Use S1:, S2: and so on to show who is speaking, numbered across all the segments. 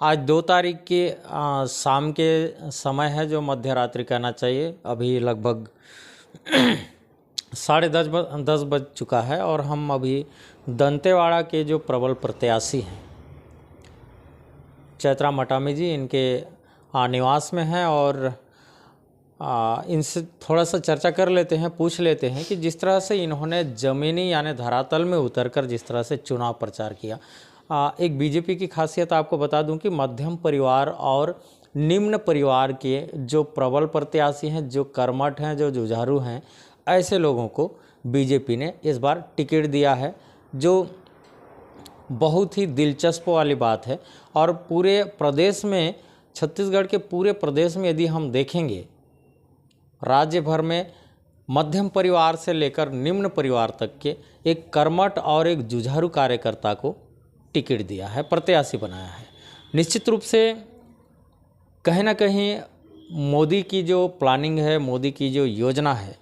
S1: आज 2 तारीख के शाम के समय है, जो मध्य रात्रि कहना चाहिए। अभी लगभग 10:30 बज चुका है और हम अभी दंतेवाड़ा के जो प्रबल प्रत्याशी हैं चैत्रा मटामी जी, इनके निवास में हैं और इनसे थोड़ा सा चर्चा कर लेते हैं, पूछ लेते हैं कि जिस तरह से इन्होंने ज़मीनी यानी धरातल में उतरकर जिस तरह से चुनाव प्रचार किया। एक बीजेपी की खासियत आपको बता दूं कि मध्यम परिवार और निम्न परिवार के जो प्रबल प्रत्याशी हैं, जो कर्मठ हैं, जो जुझारू हैं, ऐसे लोगों को बीजेपी ने इस बार टिकट दिया है, जो बहुत ही दिलचस्प वाली बात है। और पूरे प्रदेश में, छत्तीसगढ़ के पूरे प्रदेश में यदि हम देखेंगे, राज्य भर में मध्यम परिवार से लेकर निम्न परिवार तक के एक कर्मठ और एक जुझारू कार्यकर्ता को टिकट दिया है, प्रत्याशी बनाया है। निश्चित रूप से कहीं ना कहीं मोदी की जो प्लानिंग है, मोदी की जो योजना है,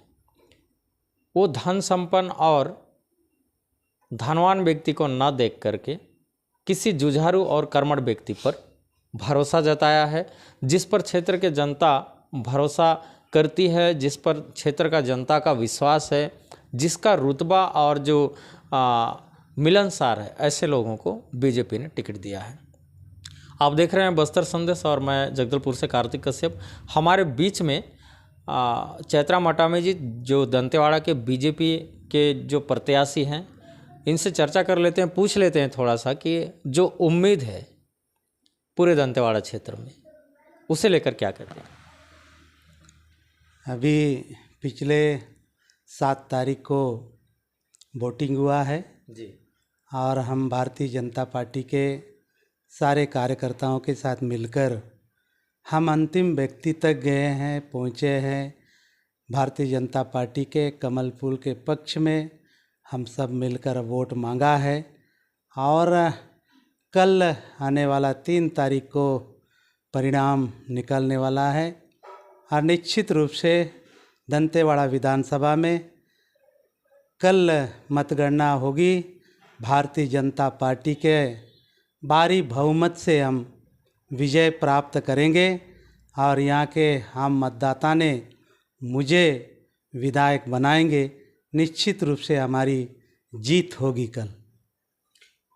S1: वो धन संपन्न और धनवान व्यक्ति को न देख करके किसी जुझारू और कर्मठ व्यक्ति पर भरोसा जताया है, जिस पर क्षेत्र के जनता भरोसा करती है, जिस पर क्षेत्र का जनता का विश्वास है, जिसका रुतबा और जो मिलनसार है, ऐसे लोगों को बीजेपी ने टिकट दिया है। आप देख रहे हैं बस्तर संदेश और मैं जगदलपुर से कार्तिक कश्यप। हमारे बीच में चैत्रा मटामी जी, जो दंतेवाड़ा के बीजेपी के जो प्रत्याशी हैं, इनसे चर्चा कर लेते हैं, पूछ लेते हैं थोड़ा सा कि जो उम्मीद है पूरे दंतेवाड़ा क्षेत्र में, उसे लेकर क्या कहते हैं।
S2: अभी पिछले 7 तारीख को वोटिंग हुआ है
S1: जी,
S2: और हम भारतीय जनता पार्टी के सारे कार्यकर्ताओं के साथ मिलकर हम अंतिम व्यक्ति तक गए हैं, पहुँचे हैं। भारतीय जनता पार्टी के कमल फूल के पक्ष में हम सब मिलकर वोट मांगा है और कल आने वाला 3 तारीख को परिणाम निकलने वाला है और निश्चित रूप से दंतेवाड़ा विधानसभा में कल मतगणना होगी। भारतीय जनता पार्टी के भारी बहुमत से हम विजय प्राप्त करेंगे और यहाँ के आम मतदाता ने मुझे विधायक बनाएंगे। निश्चित रूप से हमारी जीत होगी कल।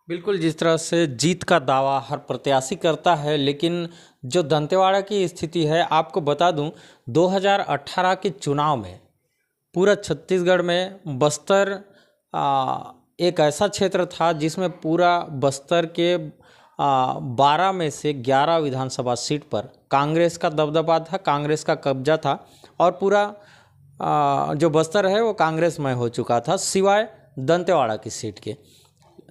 S1: बिल्कुल, जिस तरह से जीत का दावा हर प्रत्याशी करता है, लेकिन जो दंतेवाड़ा की स्थिति है, आपको बता दूं 2018 के चुनाव में पूरा छत्तीसगढ़ में बस्तर एक ऐसा क्षेत्र था जिसमें पूरा बस्तर के 12 में से 11 विधानसभा सीट पर कांग्रेस का दबदबा था, कांग्रेस का कब्जा था और पूरा जो बस्तर है वो कांग्रेसमय हो चुका था, सिवाय दंतेवाड़ा की सीट के।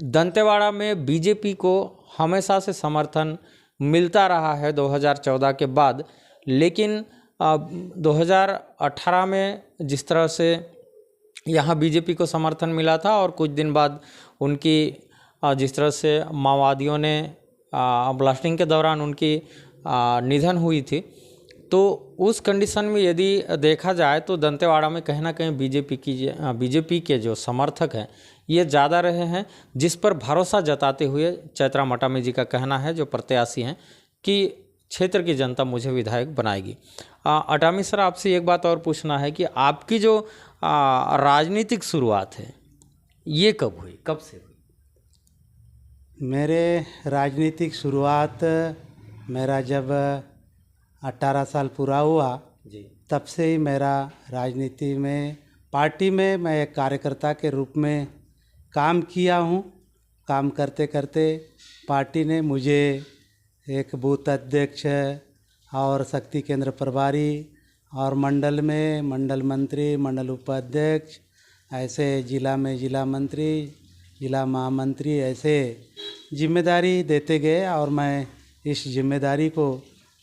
S1: दंतेवाड़ा में बीजेपी को हमेशा से समर्थन मिलता रहा है 2014 के बाद, लेकिन 2018 में जिस तरह से यहाँ बीजेपी को समर्थन मिला था और कुछ दिन बाद उनकी जिस तरह से माओवादियों ने ब्लास्टिंग के दौरान उनकी निधन हुई थी, तो उस कंडीशन में यदि देखा जाए तो दंतेवाड़ा में कहीं ना कहीं बीजेपी के जो समर्थक हैं ये ज़्यादा रहे हैं, जिस पर भरोसा जताते हुए चैत्रा मटामी जी का कहना है, जो प्रत्याशी हैं, कि क्षेत्र की जनता मुझे विधायक बनाएगी। अटामी सर, आपसे एक बात और पूछना है कि आपकी जो राजनीतिक शुरुआत है ये कब हुई, कब से हुई?
S2: मेरे राजनीतिक शुरुआत मेरा जब 18 साल पूरा हुआ
S1: जी,
S2: तब से ही मेरा राजनीति में, पार्टी में मैं एक कार्यकर्ता के रूप में काम किया हूँ। काम करते करते पार्टी ने मुझे एक बूथ अध्यक्ष और शक्ति केंद्र प्रभारी और मंडल में मंडल मंत्री, मंडल उपाध्यक्ष, ऐसे जिला में जिला मंत्री, जिला महामंत्री, ऐसे जिम्मेदारी देते गए और मैं इस जिम्मेदारी को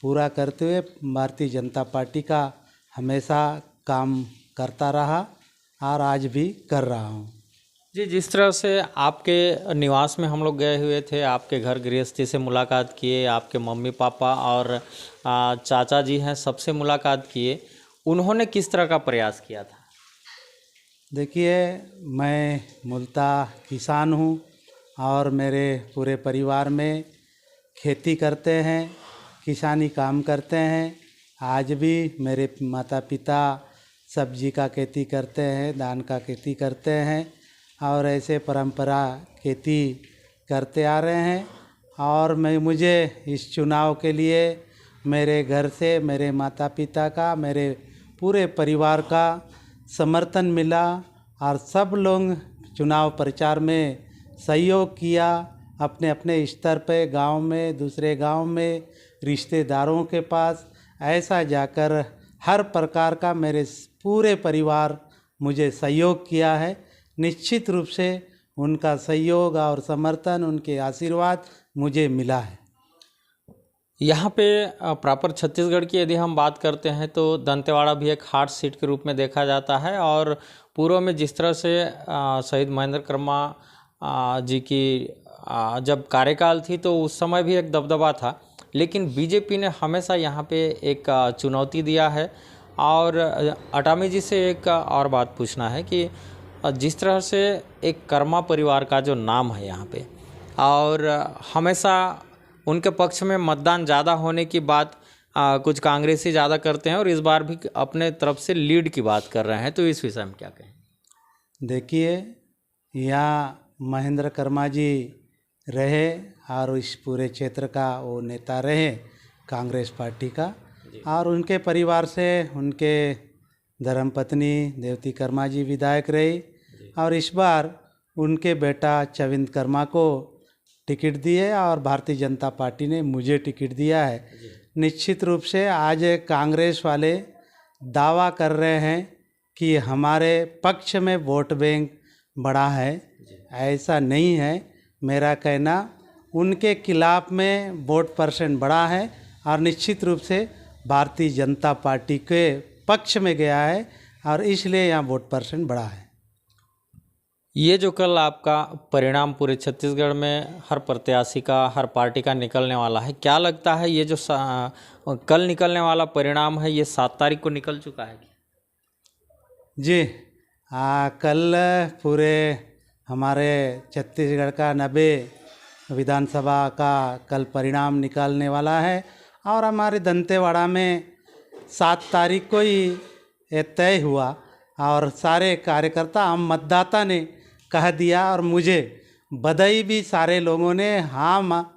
S2: पूरा करते हुए भारतीय जनता पार्टी का हमेशा काम करता रहा और आज भी कर रहा हूँ।
S1: जी, जिस तरह से आपके निवास में हम लोग गए हुए थे, आपके घर गृहस्थी से मुलाकात किए, आपके मम्मी पापा और चाचा जी हैं, सबसे मुलाकात किए, उन्होंने किस तरह का प्रयास किया था?
S2: देखिए, मैं मूलतः किसान हूँ और मेरे पूरे परिवार में खेती करते हैं, किसानी काम करते हैं। आज भी मेरे माता पिता सब्जी का खेती करते हैं, धान का खेती करते हैं और ऐसे परंपरा खेती करते आ रहे हैं। और मुझे इस चुनाव के लिए मेरे घर से, मेरे माता पिता का, मेरे पूरे परिवार का समर्थन मिला और सब लोग चुनाव प्रचार में सहयोग किया। अपने अपने स्तर पे गांव में, दूसरे गांव में, रिश्तेदारों के पास ऐसा जाकर हर प्रकार का मेरे पूरे परिवार मुझे सहयोग किया है। निश्चित रूप से उनका सहयोग और समर्थन, उनके आशीर्वाद मुझे मिला है।
S1: यहाँ पे प्रॉपर छत्तीसगढ़ की यदि हम बात करते हैं तो दंतेवाड़ा भी एक हॉट सीट के रूप में देखा जाता है। और पूर्व में जिस तरह से शहीद महेंद्र कर्मा जी की जब कार्यकाल थी तो उस समय भी एक दबदबा था, लेकिन बीजेपी ने हमेशा यहाँ पे एक चुनौती दिया है। और अटामी जी से एक और बात पूछना है कि जिस तरह से एक कर्मा परिवार का जो नाम है यहाँ पे, और हमेशा उनके पक्ष में मतदान ज़्यादा होने की बात कुछ कांग्रेसी ज़्यादा करते हैं और इस बार भी अपने तरफ से लीड की बात कर रहे हैं, तो इस विषय में क्या कहें?
S2: देखिए, यहाँ महेंद्र कर्मा जी रहे और इस पूरे क्षेत्र का वो नेता रहे कांग्रेस पार्टी का, और उनके परिवार से उनके धर्मपत्नी देवती कर्मा जी विधायक रही और इस बार उनके बेटा चविंद कर्मा को टिकट दिए और भारतीय जनता पार्टी ने मुझे टिकट दिया है। निश्चित रूप से आज कांग्रेस वाले दावा कर रहे हैं कि हमारे पक्ष में वोट बैंक बड़ा है, ऐसा नहीं है। मेरा कहना उनके खिलाफ में वोट परसेंट बड़ा है और निश्चित रूप से भारतीय जनता पार्टी के पक्ष में गया है और इसलिए यहाँ वोट परसेंट बड़ा है।
S1: ये जो कल आपका परिणाम पूरे छत्तीसगढ़ में हर प्रत्याशी का, हर पार्टी का निकलने वाला है, क्या लगता है ये जो कल निकलने वाला परिणाम है ये 7 तारीख को निकल चुका है?
S2: जी कल पूरे हमारे छत्तीसगढ़ का 90 विधानसभा का कल परिणाम निकालने वाला है और हमारे दंतेवाड़ा में 7 तारीख को ही ये तय हुआ और सारे कार्यकर्ता, हम मतदाता ने कह दिया और मुझे बधाई भी सारे लोगों ने,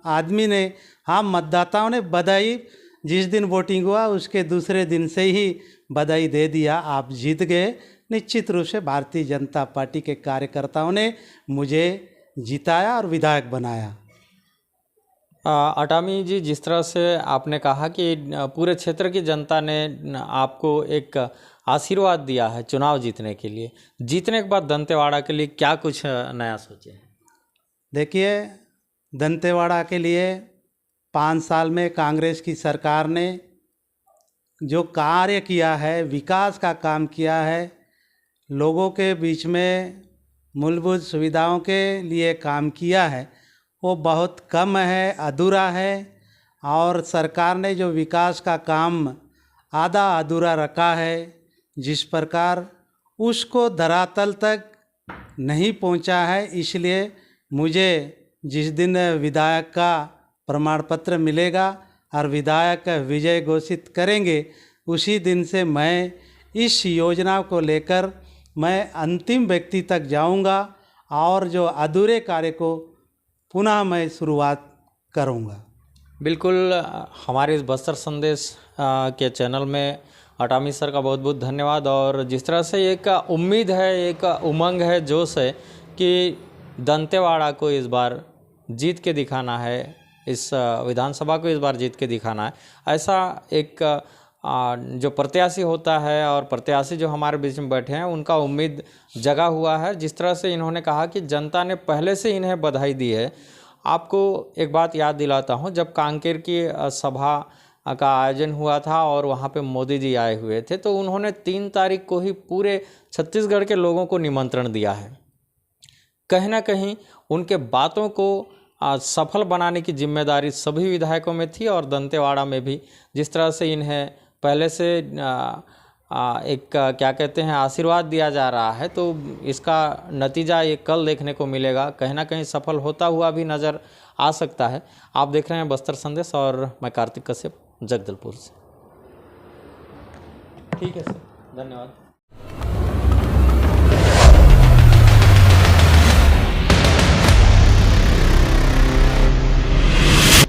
S2: आदमी ने, मतदाताओं ने बधाई, जिस दिन वोटिंग हुआ उसके दूसरे दिन से ही बधाई दे दिया, आप जीत गए। निश्चित रूप से भारतीय जनता पार्टी के कार्यकर्ताओं ने मुझे जिताया और विधायक बनाया।
S1: अटामी जी, जिस तरह से आपने कहा कि पूरे क्षेत्र की जनता ने आपको एक आशीर्वाद दिया है चुनाव जीतने के लिए, जीतने के बाद दंतेवाड़ा के लिए क्या कुछ नया सोचे हैं?
S2: देखिए, दंतेवाड़ा के लिए 5 साल में कांग्रेस की सरकार ने जो कार्य किया है, विकास का काम किया है, लोगों के बीच में मूलभूत सुविधाओं के लिए काम किया है, वो बहुत कम है, अधूरा है। और सरकार ने जो विकास का काम आधा अधूरा रखा है, जिस प्रकार उसको धरातल तक नहीं पहुंचा है, इसलिए मुझे जिस दिन विधायक का प्रमाण पत्र मिलेगा और विधायक विजय घोषित करेंगे, उसी दिन से मैं इस योजना को लेकर मैं अंतिम व्यक्ति तक जाऊंगा और जो अधूरे कार्य को पुनः मैं शुरुआत करूंगा।
S1: बिल्कुल, हमारे इस बस्तर संदेश के चैनल में अटामी सर का बहुत बहुत धन्यवाद। और जिस तरह से एक उम्मीद है, एक उमंग है, जोश है कि दंतेवाड़ा को इस बार जीत के दिखाना है, इस विधानसभा को इस बार जीत के दिखाना है, ऐसा एक जो प्रत्याशी होता है और प्रत्याशी जो हमारे बीच में बैठे हैं उनका उम्मीद जगा हुआ है। जिस तरह से इन्होंने कहा कि जनता ने पहले से इन्हें बधाई दी है। आपको एक बात याद दिलाता हूं, जब कांकेर की सभा का आयोजन हुआ था और वहां पे मोदी जी आए हुए थे, तो उन्होंने 3 तारीख को ही पूरे छत्तीसगढ़ के लोगों को निमंत्रण दिया है। कहीं ना कहीं उनके बातों को सफल बनाने की जिम्मेदारी सभी विधायकों में थी और दंतेवाड़ा में भी। जिस तरह से इन्हें पहले से एक क्या कहते हैं आशीर्वाद दिया जा रहा है, तो इसका नतीजा ये कल देखने को मिलेगा, कहीं ना कहीं सफल होता हुआ भी नज़र आ सकता है। आप देख रहे हैं बस्तर संदेश और मैं कार्तिक कश्यप जगदलपुर से। ठीक है सर, धन्यवाद।